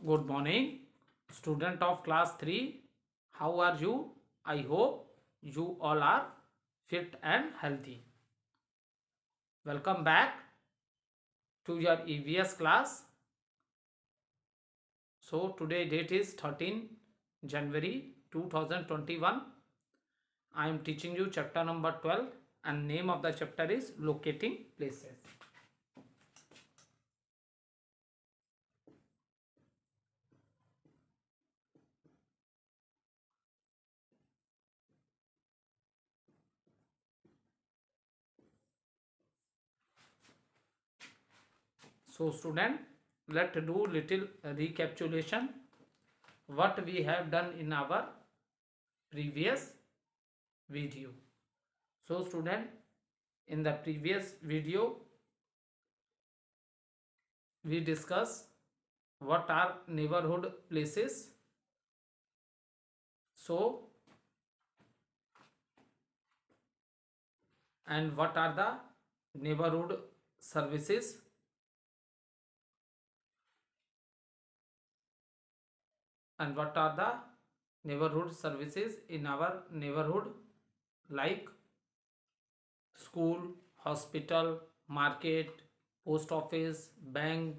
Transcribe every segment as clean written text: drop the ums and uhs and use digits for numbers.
Good morning, student of class 3. How are you? I hope you all are fit and healthy. Welcome back to your EVS class. So today date is 13 January 2021. I am teaching you chapter number 12 and name of the chapter is locating places. So student, let's do little recapitulation what we have done in our previous video. So student, in the previous video we discuss what are neighborhood places. So and what are the neighborhood services, and what are the neighborhood services in our neighborhood, like school, hospital, market, post office, bank,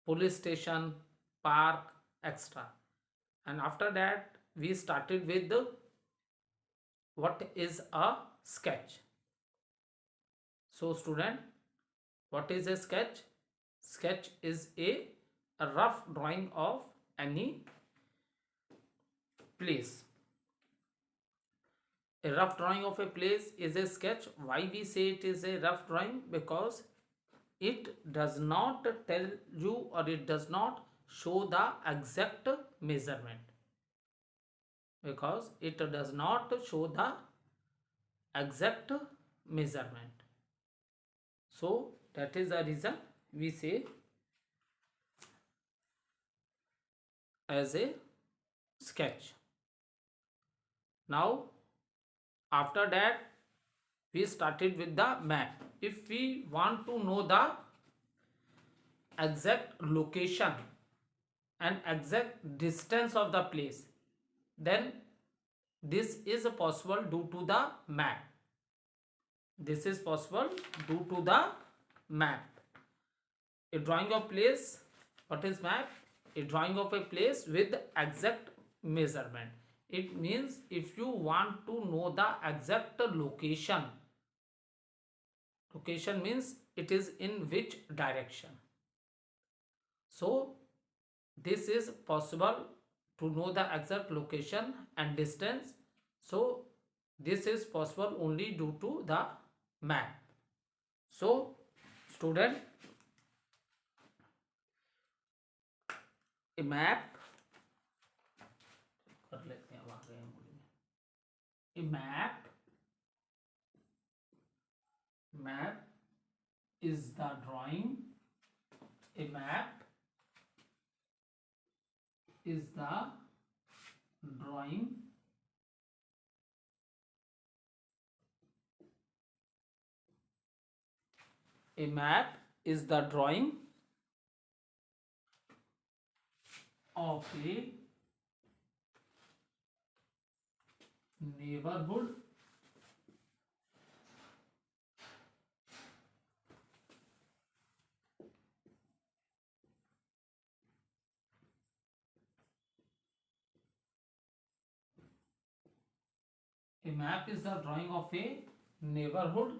police station, park, etc. And after that we started with the what is a sketch. So student, what is a sketch? Sketch is a rough drawing of any place. A rough drawing of a place is a sketch. Why we say it is a rough drawing? Because it does not tell you, or it does not show the exact measurement. Because it does not show the exact measurement. So that is the reason we say as a sketch. Now after that we started with the map. If we want to know the exact location and exact distance of the place, then this is possible due to the map. This is possible due to the map. A drawing of place, what is map? A drawing of a place with exact measurement. It means if you want to know the exact location, location means it is in which direction. So this is possible to know the exact location and distance. So this is possible only due to the map. So student, a map, a map is the drawing. A map is the drawing a map is the drawing of a neighborhood A map is the drawing of a neighborhood,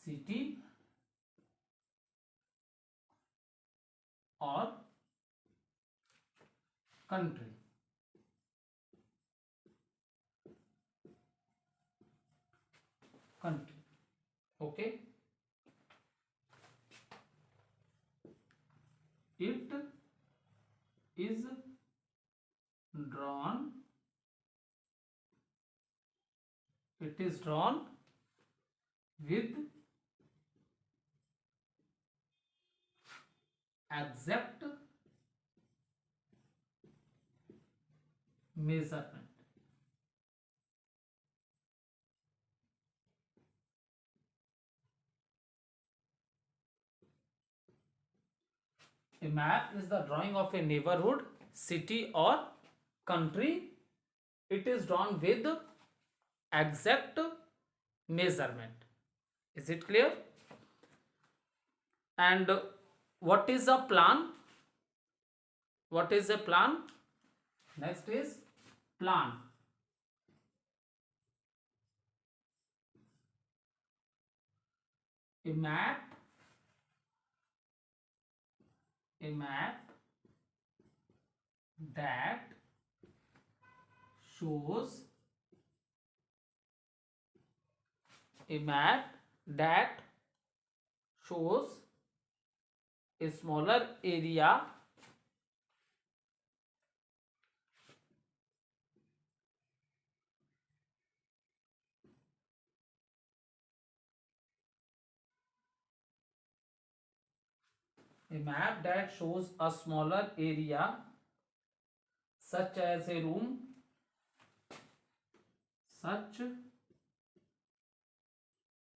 city, or country. Country. Okay. It is drawn. It is drawn with exact measurement. A map is the drawing of a neighborhood, city or country. It is drawn with exact measurement. Is it clear? And what is a plan? What is a plan? Next is plan. A map that shows a map that shows a smaller area a smaller area such as a room, such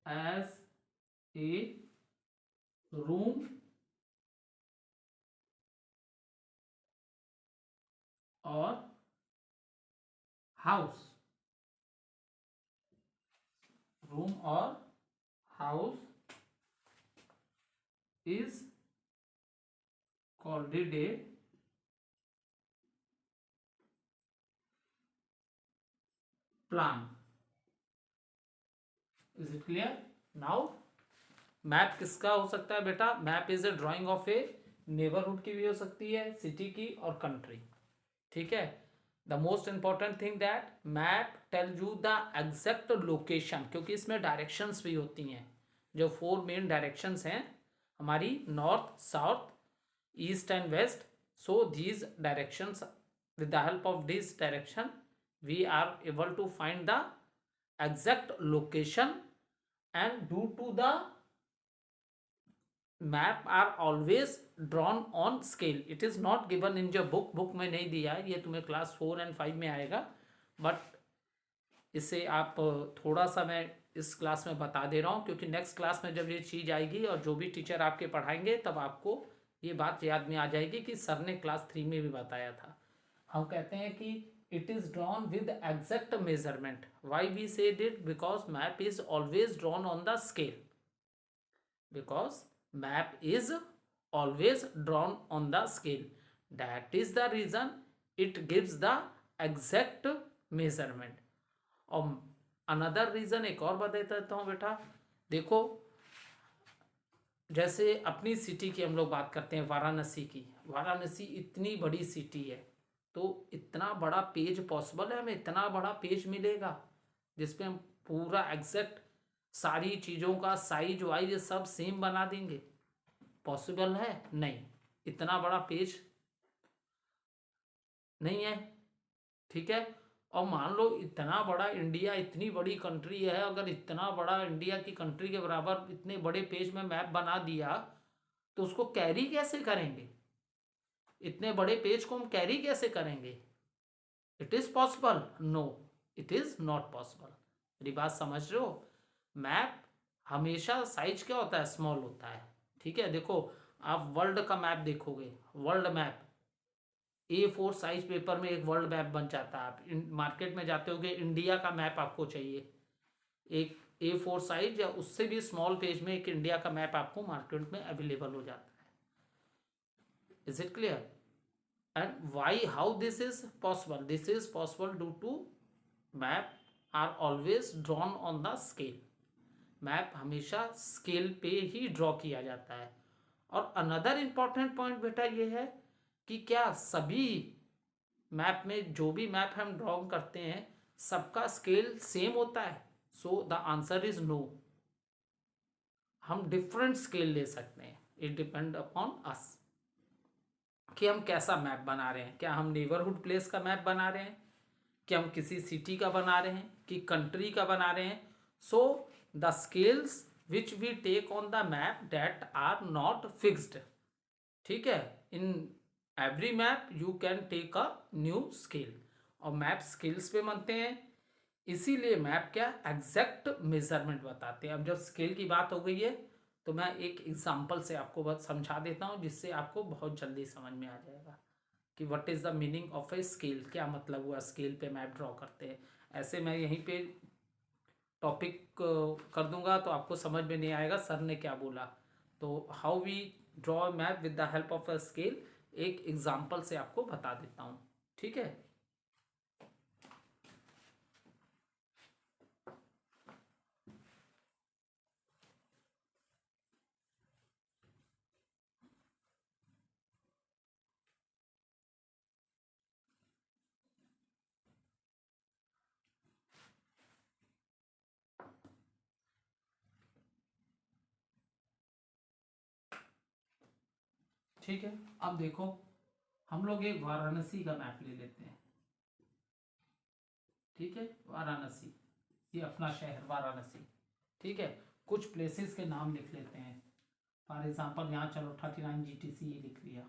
as a room or house. Room or house is called a plan. Is it clear? Now map किसका हो सकता है बेटा? Map is a drying of A neighbourhood की भी हो सकती है, सिटी की और कंट्री. ठीक है. The most important thing that map tell you the exact location, क्योंकि इसमें डायरेक्शंस भी होती हैं. जो 4 मेन डायरेक्शंस हैं हमारी, north, south, east and west. So these directions, with the help of this direction we are able to find the exact location, and due to the map are always drawn on scale. It is not given in your book में नहीं दिया है, ये तुम्हें class 4 and 5 में आएगा. But इसे आप थोड़ा सा मैं इस क्लास में बता दे रहा हूँ, क्योंकि नेक्स्ट क्लास में जब ये चीज़ आएगी और जो भी टीचर आपके पढ़ाएंगे तब आपको ये बात याद में आ जाएगी कि सर ने क्लास 3 में भी बताया था. हम कहते हैं कि it is drawn with exact measurement. Why we said it? Because map is always drawn on the scale. Because map is always drawn on the scale. That is the reason it gives the exact measurement. और another reason एक और बता देता हूँ बेटा. देखो, जैसे अपनी सिटी की हम लोग बात करते हैं, वाराणसी की. वाराणसी इतनी बड़ी सिटी है, तो इतना बड़ा पेज पॉसिबल है? हमें इतना बड़ा पेज मिलेगा जिसपे हम पूरा एग्जैक्ट सारी चीज़ों का साइज वाइज सब सेम बना देंगे? पॉसिबल है? नहीं. इतना बड़ा पेज नहीं है. ठीक है. और मान लो इतना बड़ा इंडिया, इतनी बड़ी कंट्री है, अगर इतना बड़ा इंडिया की कंट्री के बराबर इतने बड़े पेज में मैप बना दिया तो उसको कैरी कैसे करेंगे? इतने बड़े पेज को हम कैरी कैसे करेंगे? It is possible? No, it is not possible. मेरी बात समझ रहे हो? मैप हमेशा साइज क्या होता है? स्मॉल होता है. ठीक है. देखो, आप वर्ल्ड का मैप देखोगे, world map A4 size paper में एक वर्ल्ड मैप बन जाता है. आप मार्केट में जाते होगे, इंडिया का मैप आपको चाहिए, एक A4 साइज या उससे भी स्मॉल पेज में एक इंडिया का मैप आपको मार्केट में अवेलेबल हो जाता है. Is it clear? And why, how this is possible? This is possible due to map are always drawn on the scale. Map हमेशा स्केल पे ही ड्रॉ किया जाता है. और अनदर इम्पॉर्टेंट पॉइंट बेटा ये है कि क्या सभी मैप में, जो भी मैप हम ड्रॉ करते हैं, सबका स्केल सेम होता है? So the answer is no. हम डिफरेंट स्केल ले सकते हैं. इट डिपेंड अपॉन अस कि हम कैसा मैप बना रहे हैं. क्या हम नेबरहुड प्लेस का मैप बना रहे हैं, कि हम किसी सिटी का बना रहे हैं, कि कंट्री का बना रहे हैं? So the scales which we take on the map that are not fixed. ठीक है. In every map you can take a new scale. और मैप स्केल्स पे बनते हैं, इसीलिए मैप क्या एग्जैक्ट मेजरमेंट बताते हैं. अब जब स्केल की बात हो गई है तो मैं एक एग्जांपल से आपको बस समझा देता हूँ, जिससे आपको बहुत जल्दी समझ में आ जाएगा कि what is the meaning of a scale, क्या मतलब हुआ स्केल पे मैप ड्रॉ करते हैं। ऐसे मैं यहीं पे टॉपिक कर दूंगा तो आपको समझ में नहीं आएगा सर ने क्या बोला। तो how we draw map with the help of a scale, एक एग्जांपल से आपको बता देता हूँ, ठीक है। ठीक है, अब देखो हम लोग एक वाराणसी का मैप ले लेते हैं, ठीक है। वाराणसी, ये अपना शहर वाराणसी, ठीक है। कुछ प्लेसेस के नाम लिख लेते हैं। फॉर एग्जाम्पल यहाँ चलो 39 GTC ये लिख लिया,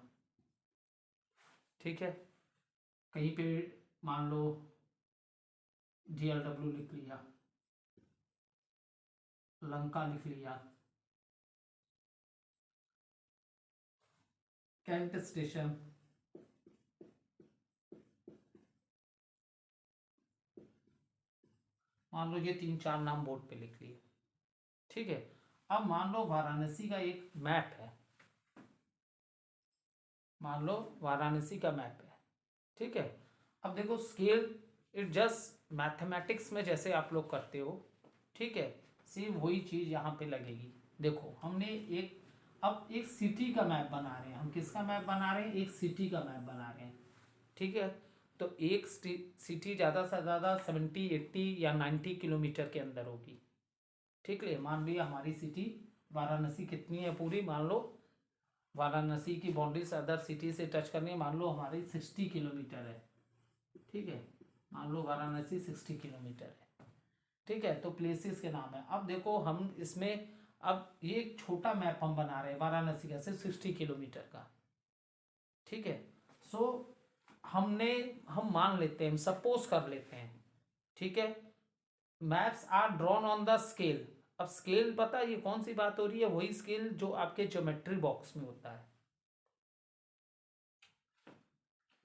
ठीक है। कहीं पे मान लो GLW लिख लिया, लंका लिख लिया, कैंट स्टेशन, मान लो ये 3-4 नाम बोर्ड पे लिख लिए, ठीक है। अब मान लो वाराणसी का एक मैप है, मान लो वाराणसी का मैप है, ठीक है। अब देखो स्केल, इट जस्ट मैथमेटिक्स में जैसे आप लोग करते हो, ठीक है, सेम वही चीज़ यहाँ पे लगेगी। देखो हमने एक, अब एक सिटी का मैप बना रहे हैं हम, किसका मैप बना रहे हैं, एक सिटी का मैप बना रहे हैं, ठीक है। तो एक सिटी ज़्यादा से ज़्यादा 70, 80 या 90 किलोमीटर के अंदर होगी, ठीक है। मान लिया हमारी सिटी वाराणसी कितनी है पूरी, मान लो वाराणसी की बाउंड्रीज अदर सिटी से टच करनी है, मान लो हमारी 60 किलोमीटर है, ठीक है। मान लो वाराणसी 60 किलोमीटर है, ठीक है। तो प्लेसेस के नाम है। अब देखो हम इसमें, अब ये एक छोटा मैप हम बना रहे हैं वाराणसी का, सिर्फ 60 किलोमीटर का, ठीक है। सो हम मान लेते हैं, हम सपोज कर लेते हैं, ठीक है, maps are drawn on the scale. अब स्केल पता है ये कौन सी बात हो रही है, वही स्केल जो आपके ज्योमेट्री बॉक्स में होता है।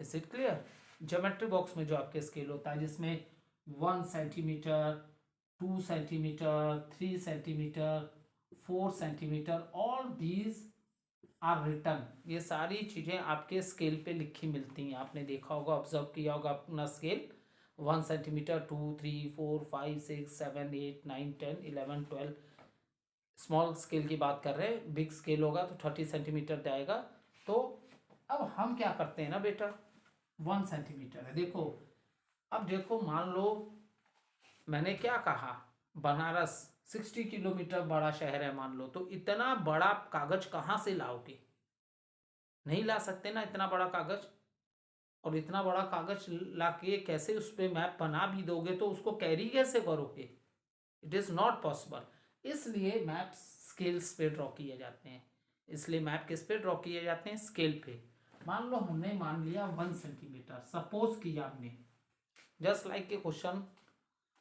Is it clear? Geometry box में जो आपके स्केल होता है, जिसमें 1 centimetre, 2 centimetre, 3 centimetre, 4 centimetre, all these are written. ये सारी चीज़ें आपके स्केल पे लिखी मिलती हैं। आपने देखा होगा, ऑब्जर्व किया होगा अपना स्केल, 1 सेंटीमीटर, 2, 3, 4, 5, 6, 7, 8, 9, 10, 11, 12। स्मॉल स्केल की बात कर रहे हैं, बिग स्केल होगा तो 30 सेंटीमीटर जाएगा। तो अब हम क्या करते हैं ना बेटा, 1 सेंटीमीटर है, देखो। अब देखो मान लो मैंने क्या कहा, बनारस 60 किलोमीटर बड़ा शहर है मान लो, तो इतना बड़ा कागज कहाँ से लाओगे, नहीं ला सकते ना इतना बड़ा कागज। और इतना बड़ा कागज लाके कैसे उस पर मैप बना भी दोगे तो उसको कैरी कैसे करोगे, इट इज़ नॉट पॉसिबल। इसलिए मैप स्केल्स पे ड्रॉ किए जाते हैं, इसलिए मैप किस पे ड्रॉ किए जाते हैं, स्केल पे। मान लो हमने मान लिया 1 सेंटीमीटर, सपोज किया हमने, जस्ट लाइक ए क्वेश्चन।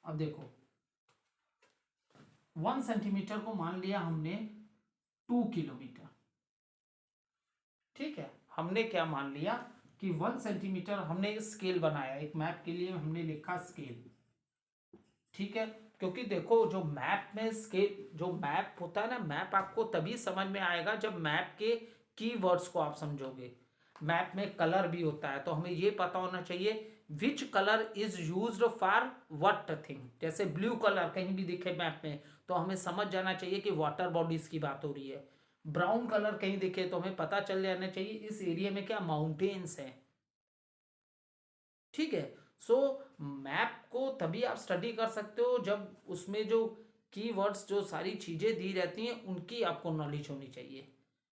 अब देखो 1 सेंटीमीटर को मान लिया हमने 2 किलोमीटर, ठीक है। हमने क्या मान लिया कि 1 सेंटीमीटर, हमने स्केल बनाया, एक मैप के लिए हमने लिखा स्केल, ठीक है। क्योंकि देखो जो मैप में स्केल, जो मैप होता है ना, मैप आपको तभी समझ में आएगा जब मैप के कीवर्ड्स को आप समझोगे। मैप में कलर भी होता है, तो हमें ये पता होना चाहिए which colour is used for what thing. जैसे ब्लू कलर कहीं भी दिखे मैप में तो हमें समझ जाना चाहिए कि वाटर बॉडीज की बात हो रही है। ब्राउन कलर कहीं दिखे तो हमें पता चल जाना चाहिए इस एरिया में क्या माउंटेन्स है, ठीक है। सो मैप को तभी आप स्टडी कर सकते हो जब उसमें जो कीवर्ड्स, जो सारी चीज़ें दी रहती हैं उनकी आपको नॉलेज होनी चाहिए,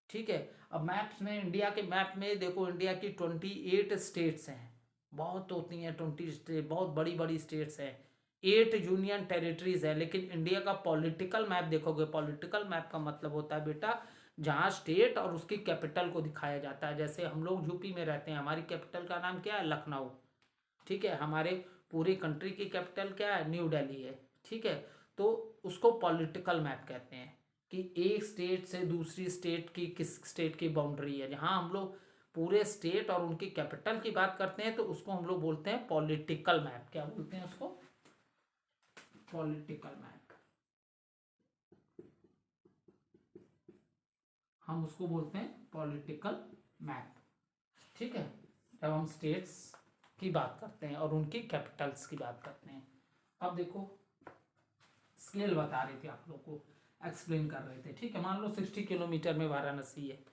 ठीक है। अब मैप्स में, इंडिया के मैप में देखो, इंडिया की 28 स्टेट्स हैं, बहुत होती हैं 20 स्टेट, बहुत बड़ी बड़ी स्टेट्स हैं, 8 यूनियन टेरिटरीज है। लेकिन इंडिया का पॉलिटिकल मैप देखोगे, पॉलिटिकल मैप का मतलब होता है बेटा जहाँ स्टेट और उसकी कैपिटल को दिखाया जाता है। जैसे हम लोग यूपी में रहते हैं, हमारी कैपिटल का नाम क्या है, लखनऊ, ठीक है। हमारे पूरी कंट्री की कैपिटल क्या है, न्यू दिल्ली है, ठीक है। तो उसको पॉलिटिकल मैप कहते हैं। कि एक स्टेट से दूसरी स्टेट की किस स्टेट की बाउंड्री है। जहाँ हम लोग पूरे स्टेट और उनकी कैपिटल की बात करते हैं तो उसको हम लोग बोलते हैं पॉलिटिकल मैप। क्या बोलते हैं उसको? Political map. हम उसको बोलते हैं पॉलिटिकल मैप। ठीक है, जब हम स्टेट्स की बात करते हैं और उनकी कैपिटल्स की बात करते हैं। अब देखो स्केल बता रहे थे आप लोग को, एक्सप्लेन कर रहे थे। ठीक है, मान लो 60 किलोमीटर में वाराणसी है।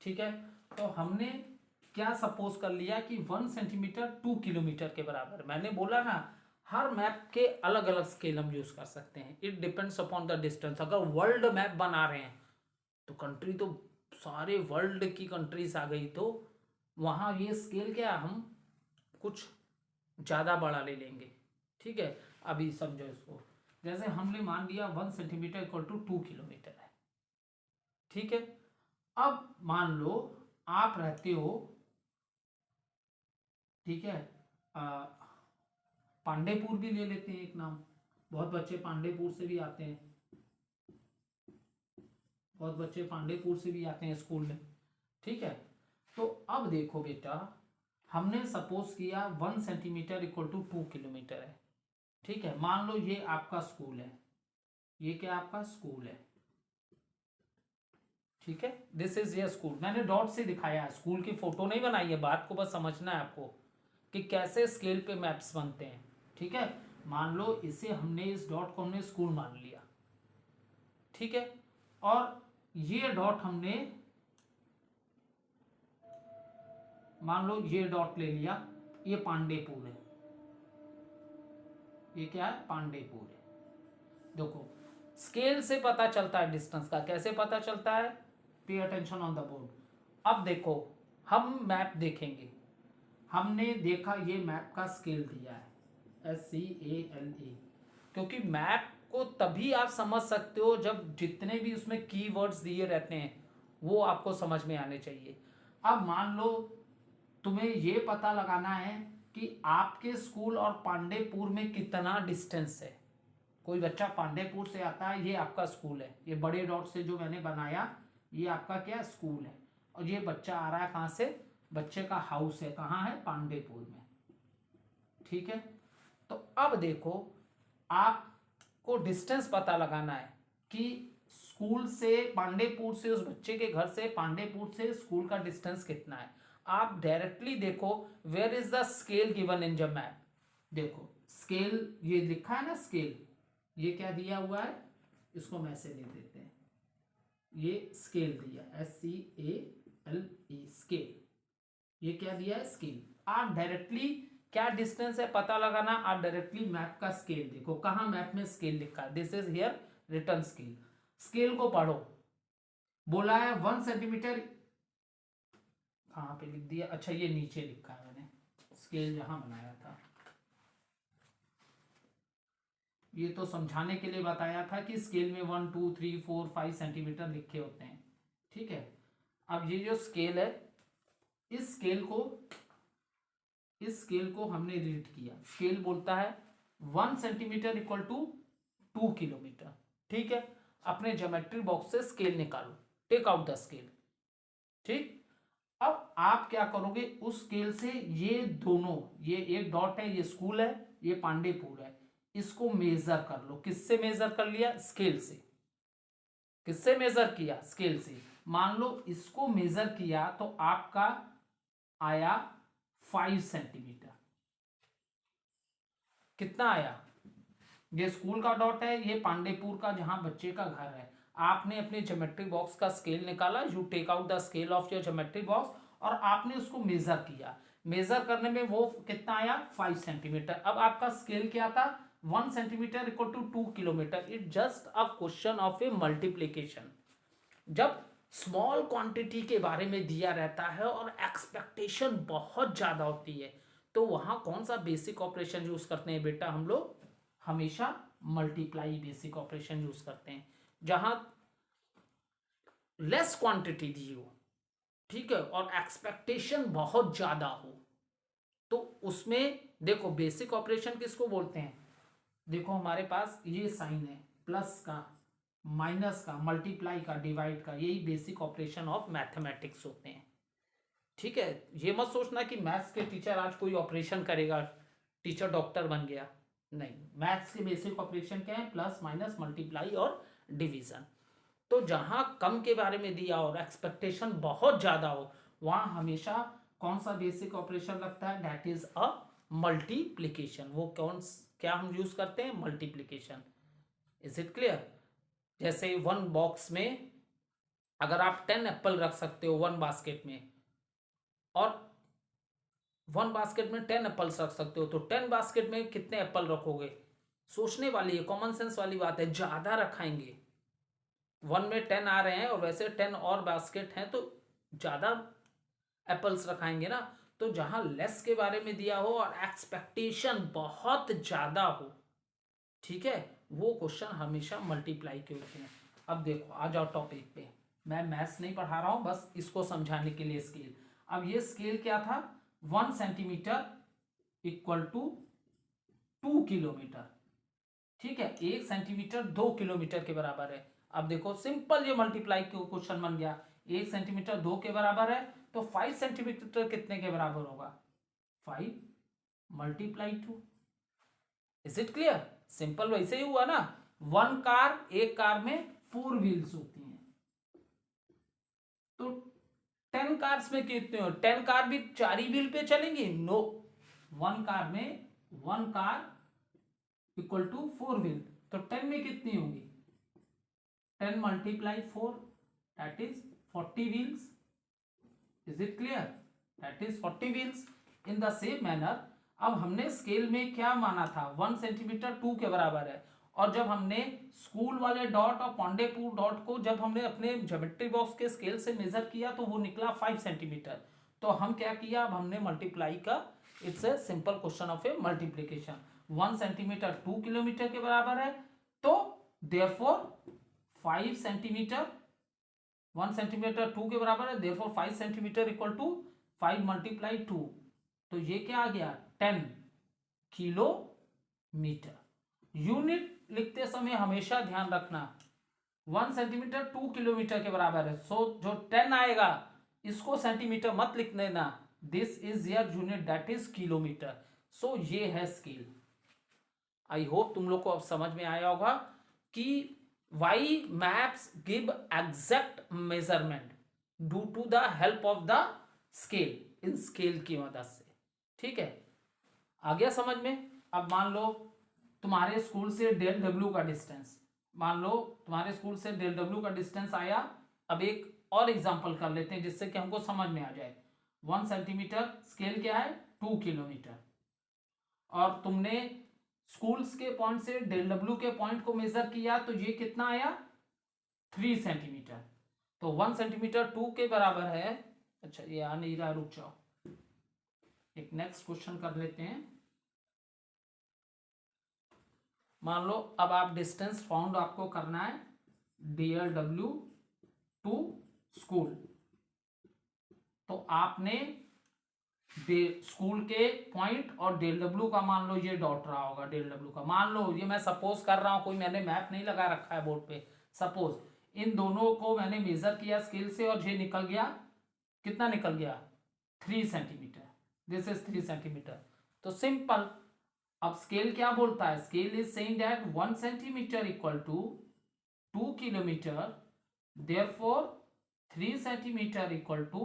ठीक है, तो हमने क्या सपोज कर लिया कि 1 सेंटीमीटर 2 किलोमीटर के बराबर। मैंने बोला ना हर मैप के अलग अलग स्केल हम यूज कर सकते हैं। It depends upon the distance. अगर वर्ल्ड मैप बना रहे हैं तो कंट्री तो सारे वर्ल्ड की कंट्रीज आ गई, तो वहाँ ये स्केल क्या हम कुछ ज़्यादा बड़ा ले लेंगे। ठीक है, अभी समझो इसको। जैसे हमने मान लिया 1 सेंटीमीटर इक्वल टू 2 किलोमीटर है। ठीक है, अब मान लो आप रहते हो, ठीक है, पांडेपुर भी ले लेते हैं एक नाम। बहुत बच्चे पांडेपुर से भी आते हैं, बहुत बच्चे पांडेपुर से भी आते हैं स्कूल में। ठीक है, तो अब देखो बेटा, हमने सपोज किया 1 सेंटीमीटर इक्वल टू 2 किलोमीटर है। ठीक है, मान लो ये आपका स्कूल है, ये क्या आपका स्कूल है। ठीक है, दिस इज ये स्कूल। मैंने डॉट से दिखाया है, स्कूल की फोटो नहीं बनाई है। बात को बस समझना है आपको कि कैसे स्केल पे मैप्स बनते हैं। ठीक है, मान लो इसे हमने, इस डॉट को हमने स्कूल मान लिया। ठीक है, और ये डॉट हमने, मान लो ये डॉट ले लिया, ये पांडेपुर है। ये क्या है? पांडेपुर है। देखो स्केल से पता चलता है डिस्टेंस का। कैसे पता चलता है? Pay attention on the board. अब देखो हम मैप देखेंगे। हमने देखा ये मैप का स्केल दिया है SCALE, क्योंकि मैप को तभी आप समझ सकते हो जब जितने भी उसमें कीवर्ड्स दिए रहते हैं वो आपको समझ में आने चाहिए। अब मान लो तुम्हें ये पता लगाना है कि आपके स्कूल और पांडेपुर में कितना डिस्टेंस है। कोई बच्चा पांडेपुर से आता है, ये आपका स्कूल है। ये बड़े डॉट से जो मैंने बनाया ये आपका क्या स्कूल है। और ये बच्चा आ रहा है कहाँ से? बच्चे का हाउस है कहाँ है? पांडेपुर में। ठीक है, तो अब देखो आपको डिस्टेंस पता लगाना है कि स्कूल से पांडेपुर से, उस बच्चे के घर से पांडेपुर से स्कूल का डिस्टेंस कितना है। आप डायरेक्टली देखो where is the scale given in the map. देखो स्केल ये लिखा है ना, स्केल ये क्या दिया हुआ है, इसको मैं से लिख देते हैं। ये स्केल दिया SCALE स्केल। ये क्या दिया है? स्केल। आप डायरेक्टली क्या डिस्टेंस है पता लगाना, आप डायरेक्टली मैप का स्केल देखो। कहाँ मैप में स्केल लिखा है? This is here return scale. Scale को पढ़ो। बोला है 1 सेंटीमीटर, कहाँ पे लिख दिया? अच्छा ये नीचे लिखा है मैंने, स्केल जहां बनाया था। ये तो समझाने के लिए बताया था कि स्केल में 1 2 3 4 5 सेंटीमीटर लिखे होते हैं। ठीक है, अब ये जो स्केल है, इस स्केल को हमने रीड किया। स्केल बोलता है 1 सेंटीमीटर इक्वल टू 2 किलोमीटर। ठीक है, अपने ज्योमेट्री बॉक्स से स्केल निकालो, टेक आउट द स्केल। ठीक, अब आप क्या करोगे, उस स्केल से ये दोनों, ये एक डॉट है ये स्कूल है, ये पांडेपुर है, इसको मेजर कर लो। किससे मेजर कर लिया? स्केल से। किससे मेजर किया? स्केल से। मान लो इसको मेजर किया तो आपका आया 5 सेंटीमीटर। कितना आया? ये स्कूल का डॉट है, ये पांडेपुर का जहां बच्चे का घर है। आपने अपने ज्योमेट्री बॉक्स का स्केल निकाला, you take out the scale of your geometry box, और आपने उसको मेजर किया। मेजर करने में वो कितना आया? 5 सेंटीमीटर। अब आपका स्केल क्या था? 1 centimetre equal to 2 kilometre. It just a question of a multiplication. जब स्मॉल क्वांटिटी के बारे में दिया रहता है और एक्सपेक्टेशन बहुत ज़्यादा होती है, तो वहाँ कौन सा बेसिक ऑपरेशन यूज़ करते हैं बेटा? हम लोग हमेशा मल्टीप्लाई बेसिक ऑपरेशन यूज करते हैं। जहां लेस क्वांटिटी दी हो, ठीक है, और एक्सपेक्टेशन बहुत ज्यादा हो, तो उसमें देखो बेसिक ऑपरेशन किसको बोलते हैं? देखो हमारे पास ये साइन है प्लस का, माइनस का, मल्टीप्लाई का, डिवाइड का, यही बेसिक ऑपरेशन ऑफ मैथमेटिक्स होते हैं। ठीक है, ये मत सोचना कि मैथ्स के टीचर आज कोई ऑपरेशन करेगा, टीचर डॉक्टर बन गया, नहीं। मैथ्स के बेसिक ऑपरेशन क्या है? प्लस, माइनस, मल्टीप्लाई और डिवीजन। तो जहां कम के बारे में दिया और एक्सपेक्टेशन बहुत ज्यादा हो, वहां हमेशा कौन सा बेसिक ऑपरेशन लगता है? That is a multiplication. वो क्या हम यूज करते हैं? मल्टीप्लीकेशन। Is it clear? जैसे वन बॉक्स में अगर आप 10 एप्पल रख सकते हो वन बास्केट में, और वन बास्केट में 10 एप्पल्स रख सकते हो, तो 10 बास्केट में कितने एप्पल रखोगे? सोचने वाली है, कॉमन सेंस वाली बात है, ज्यादा रखाएंगे। वन में 10 आ रहे हैं और वैसे 10 और बास्केट हैं, तो ज्यादा एप्पल्स रखाएंगे ना। तो जहां लेस के बारे में दिया हो और एक्सपेक्टेशन बहुत ज्यादा हो, ठीक है, वो क्वेश्चन हमेशा मल्टीप्लाई के होते हैं। अब देखो, आ जाओ टॉपिक पे। मैं मैथ्स नहीं पढ़ा रहा हूं, बस इसको समझाने के लिए स्केल। अब ये स्केल क्या था? 1 सेंटीमीटर इक्वल टू 2 किलोमीटर। ठीक है, 1 सेंटीमीटर 2 किलोमीटर के बराबर है। अब देखो, सिंपल ये मल्टीप्लाई क्वेश्चन बन गया। 1 सेंटीमीटर 2 के बराबर है, तो 5 सेंटीमीटर कितने के बराबर होगा? 5 multiply 2। Is it clear? Simple वैसे ही हुआ ना। वन कार, एक कार में 4 व्हील्स होती हैं, तो 10 कार्स में कितने हो? 10 कार भी 4 ही व्हील पे चलेंगी? नो, वन कार में 1 कार इक्वल टू 4 व्हील, तो 10 में कितनी होंगी? 10 multiply 4, that is 40 wheels. Is it clear? That is 40 wheels. In the same manner, अब हमने स्केल में क्या माना था? 1 सेंटीमीटर 2 के बराबर है, और जब हमने स्कूल वाले डॉट और पांडेपुर डॉट को जब हमने अपने ज्योमेट्री बॉक्स के स्केल से मेजर किया तो वो निकला 5 सेंटीमीटर। तो हम क्या किया? अब हमने मल्टीप्लाई का, it's a simple question of a multiplication. 1 centimetre 2 kilometre के बराबर है, तो देयरफॉर 5 सेंटीमीटर, 1 सेंटीमीटर 2 के बराबर है, therefore 5 centimetre equal to 5 multiply 2, तो ये क्या आ गया? 10 किलोमीटर। यूनिट लिखते समय हमेशा ध्यान रखना 1 सेंटीमीटर 2 किलोमीटर के बराबर है, सो जो 10 आएगा इसको सेंटीमीटर मत लिख देना, this is your unit, that is kilometre. So ये है स्केल। आई होप तुम लोग को अब समझ में आया होगा कि why maps give exact measurement due to the help of the scale, इन स्केल की मदद से। ठीक है, आ गया समझ में? अब मान लो तुम्हारे स्कूल से डेल डब्ल्यू का डिस्टेंस, मान लो तुम्हारे स्कूल से डेल डब्ल्यू का डिस्टेंस आया। अब एक और एग्जांपल कर लेते हैं जिससे कि हमको समझ में आ जाए। 1 सेंटीमीटर, स्केल क्या है? 2 किलोमीटर, और तुमने स्कूल्स के पॉइंट से डेल डब्ल्यू के पॉइंट को मेजर किया, तो ये कितना आया? 3 सेंटीमीटर। तो 1 सेंटीमीटर 2 के बराबर है। अच्छा, ये आ नहीं रहा, रुक जाओ, एक नेक्स्ट क्वेश्चन कर लेते हैं। मान लो अब आप डिस्टेंस फाउंड आपको करना है डीएल डब्ल्यू टू स्कूल, तो आपने स्कूल के पॉइंट और डेल डब्ल्यू का, मान लो ये डॉट रहा होगा डेल डब्ल्यू का, मान लो ये मैं सपोज कर रहा हूं, कोई मैंने मैप नहीं लगा रखा है बोर्ड पे, सपोज इन दोनों को मैंने मेजर किया स्केल से और ये निकल गया, कितना निकल गया? 3 सेंटीमीटर, दिस इज 3 सेंटीमीटर। तो सिंपल, अब स्केल क्या बोलता है? Scale is saying that 1 centimetre equal to 2 kilometre, therefore 3 centimetre equal to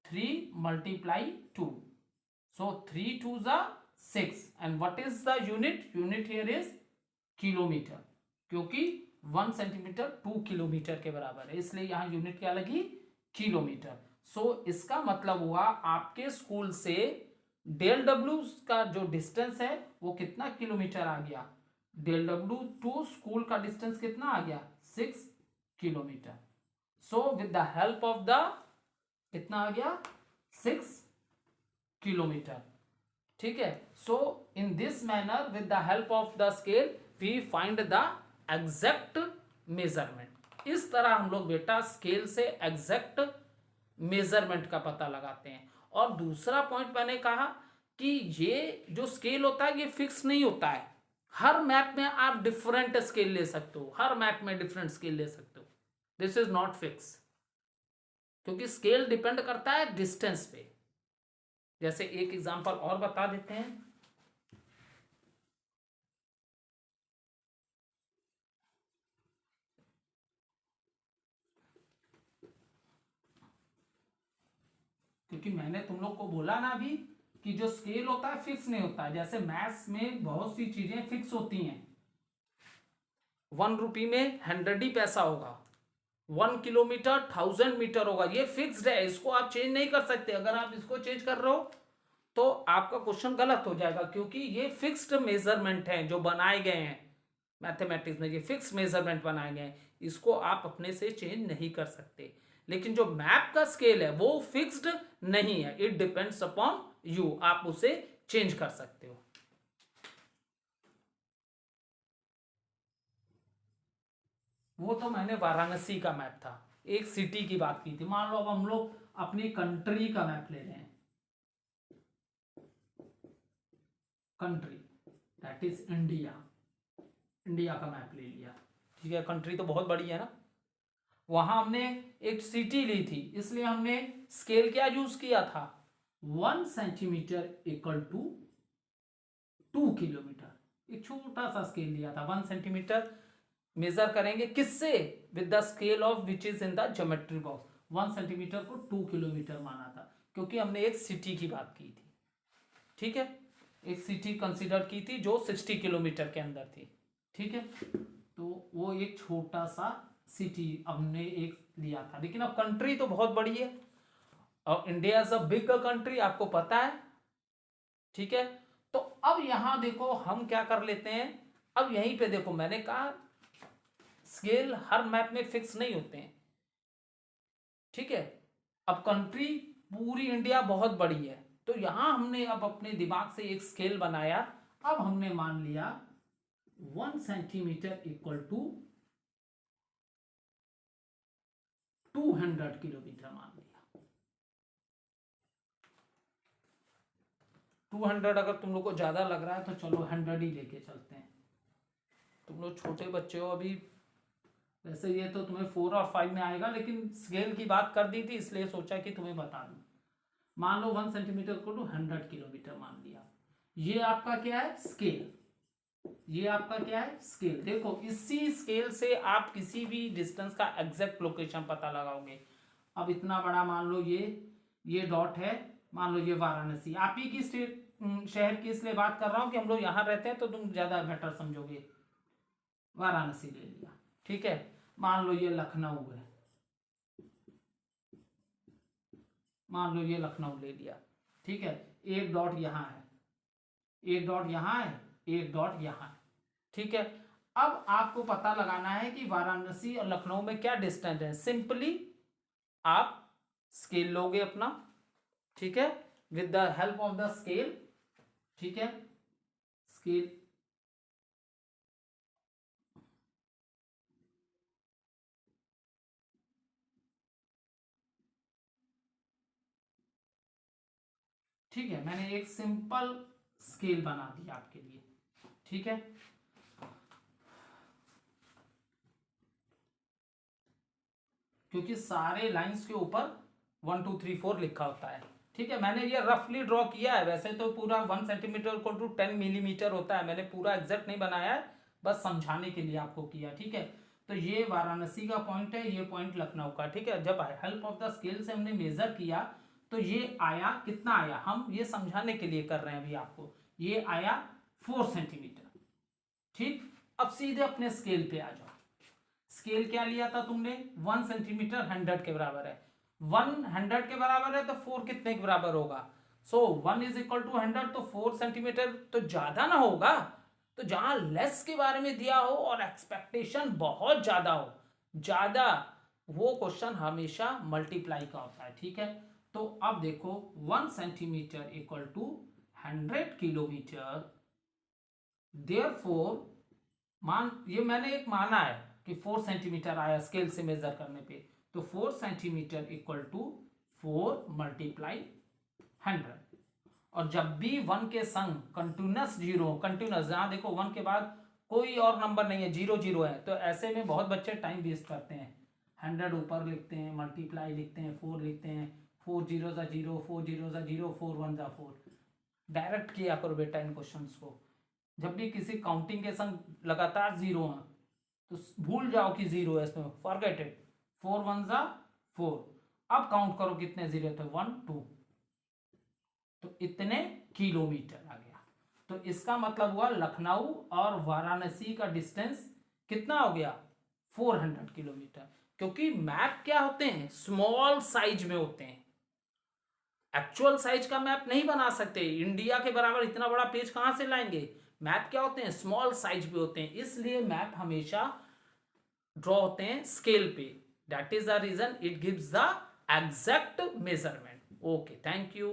3 multiply 2, so 3 2s are 6, and what is the unit? Unit here is kilometre, क्योंकि 1 centimetre 2 kilometre के बराबर है, इसलिए यहां यूनिट क्या लगी? किलोमीटर। सो इसका मतलब हुआ आपके स्कूल से डेल डब्ल्यू का जो डिस्टेंस है वो कितना किलोमीटर आ गया? डेल डब्ल्यू टू स्कूल का डिस्टेंस कितना आ गया? 6 kilometre. So with the help of the, कितना आ गया? 6 किलोमीटर। ठीक है, so in this manner with the help of the scale we find the exact measurement. इस तरह हम लोग बेटा स्केल से एग्जैक्ट मेजरमेंट का पता लगाते हैं। और दूसरा पॉइंट मैंने कहा कि ये जो स्केल होता है ये फिक्स नहीं होता है, हर मैप में आप डिफरेंट स्केल ले सकते हो, हर मैप में डिफरेंट स्केल ले सकते हो। दिस इज नॉट फिक्स, क्योंकि स्केल डिपेंड करता है डिस्टेंस पे। जैसे एक एग्जांपल और बता देते हैं। क्योंकि मैंने तुम लोग को बोला ना अभी कि जो स्केल होता है फिक्स नहीं होता है। जैसे मैथ्स में बहुत सी चीजें फिक्स होती हैं। 1 रुपी में 100 ही पैसा होगा, 1 किलोमीटर 1000 मीटर होगा, ये फिक्स्ड है, इसको आप चेंज नहीं कर सकते। अगर आप इसको चेंज कर रहे हो तो आपका क्वेश्चन गलत हो जाएगा, क्योंकि ये फिक्स्ड मेजरमेंट हैं जो बनाए गए हैं मैथमेटिक्स में। ये फिक्स मेजरमेंट बनाए गए हैं, इसको आप अपने से चेंज नहीं कर सकते। लेकिन जो मैप का स्केल है वो फिक्स्ड नहीं है, इट डिपेंड्स अपॉन यू, आप उसे चेंज कर सकते हो। वो तो मैंने वाराणसी का मैप था, एक सिटी की बात की थी। मान लो अब हम लोग अपनी कंट्री का मैप ले रहे हैं, country that is India, India का मैप ले लिया, ठीक है। कंट्री तो बहुत बड़ी है ना, वहां हमने एक सिटी ली थी, इसलिए हमने स्केल क्या यूज किया था, 1 सेंटीमीटर इक्वल टू 2 किलोमीटर। एक छोटा सा स्केल लिया था, 1 सेंटीमीटर मेजर करेंगे किससे, with the scale of which is in the geometry box. 1 centimetre को 2 किलोमीटर माना था, क्योंकि हमने एक सिटी की बात की थी, ठीक है। एक सिटी कंसिडर की थी जो 60 किलोमीटर के अंदर थी, ठीक है। तो वो एक छोटा सा सिटी हमने एक लिया था। लेकिन अब कंट्री तो बहुत बड़ी है, और India is a big country, आपको पता है, ठीक है। तो अब यहां देखो हम क्या कर लेते हैं, अब यहीं पे देखो मैंने कहा स्केल हर मैप में फिक्स नहीं होते हैं, ठीक है। अब कंट्री पूरी इंडिया बहुत बड़ी है, तो यहां हमने अब अपने दिमाग से एक स्केल बनाया। अब हमने मान लिया 1 सेंटीमीटर इक्वल टू 200 किलोमीटर मान लिया। 200 अगर तुम लोग को ज्यादा लग रहा है तो चलो 100 ही लेके चलते हैं। तुम लोग छोटे बच्चे हो अभी, वैसे ये तो तुम्हें 4 और 5 में आएगा, लेकिन स्केल की बात कर दी थी इसलिए सोचा कि तुम्हें बता दूं। मान लो 1 सेंटीमीटर को 100 किलोमीटर मान लिया। ये आपका क्या है, स्केल। ये आपका क्या है, स्केल। देखो इसी स्केल से आप किसी भी डिस्टेंस का एग्जैक्ट लोकेशन पता लगाओगे। अब इतना बड़ा मान लो ये डॉट है, मान लो ये वाराणसी, आप ही की स्टेट शहर की इसलिए बात कर रहा हूं कि हम लोग यहां रहते हैं तो तुम ज्यादा बेटर समझोगे। वाराणसी ले लिया, ठीक है। मान लो ये लखनऊ है, मान लो ये लखनऊ ले लिया, ठीक है। एक डॉट यहां है, एक डॉट यहां है, एक डॉट यहां है, ठीक है। अब आपको पता लगाना है कि वाराणसी और लखनऊ में क्या डिस्टेंस है। सिंपली आप स्केल लोगे अपना, ठीक है, with the help of the scale, ठीक है। स्केल ठीक है, मैंने एक सिंपल स्केल बना दिया आपके लिए, ठीक है। क्योंकि सारे लाइंस के ऊपर 1 2 3 4 लिखा होता है, ठीक है। मैंने ये रफली ड्रॉ किया है, वैसे तो पूरा 1 सेंटीमीटर को टू 10 मिलीमीटर होता है, मैंने पूरा एग्जैक्ट नहीं बनाया है, बस समझाने के लिए आपको किया, ठीक है। तो ये वाराणसी का पॉइंट है, ये पॉइंट लखनऊ का, ठीक है। जब हेल्प ऑफ द स्केल से हमने मेजर किया तो ये आया, कितना आया, हम ये समझाने के लिए कर रहे हैं अभी आपको, ये आया 4 सेंटीमीटर, ठीक। अब सीधे अपने स्केल पे आ जाओ। स्केल क्या लिया था तुमने, 1 सेंटीमीटर 100 के बराबर है, 100 के बराबर है तो 4 कितने के बराबर होगा, सो 1 इज इक्वल टू 100, तो 4 सेंटीमीटर तो ज्यादा ना होगा। तो जहां लेस के बारे में दिया हो और एक्सपेक्टेशन बहुत ज्यादा हो, ज्यादा, वो क्वेश्चन हमेशा मल्टीप्लाई का होता है, ठीक है। तो अब देखो 1 centimetre equal to 100 kilometre, therefore मान, ये मैंने एक माना है कि 4 सेंटीमीटर आया स्केल से मेजर करने पे, तो 4 सेंटीमीटर इक्वल टू 4 मल्टीप्लाई 100। और जब भी 1 के संग कंटिन्यूस जीरो, कंटिन्यूस जहां देखो 1 के बाद कोई और नंबर नहीं है, 0 0 है, तो ऐसे में बहुत बच्चे टाइम वेस्ट करते हैं। 100 ऊपर लिखते हैं, मल्टीप्लाई लिखते हैं, 4 लिखते हैं, 4 0 ज़ा 0, 4 0 ज़ा 0, 4 1 ज़ा 4। डायरेक्ट किया करो बेटा इन क्वेश्चंस को। जब भी किसी काउंटिंग के संग लगातार जीरो है तो भूल जाओ कि जीरो है इसमें, फॉरगेट इट। 4 1 ज़ा 4। अब काउंट करो कितने जीरो थे, 1 2, तो इतने किलोमीटर आ गया। तो इसका मतलब हुआ लखनऊ और वाराणसी का डिस्टेंस कितना हो गया, 400 किलोमीटर। क्योंकि मैप क्या होते हैं, स्मॉल साइज में होते हैं, एक्चुअल साइज का मैप नहीं बना सकते। इंडिया के बराबर इतना बड़ा पेज कहां से लाएंगे। मैप क्या होते हैं, स्मॉल साइज पे होते हैं, इसलिए मैप हमेशा ड्रॉ होते हैं स्केल पे। That is the reason it gives the exact measurement. Okay, thank you.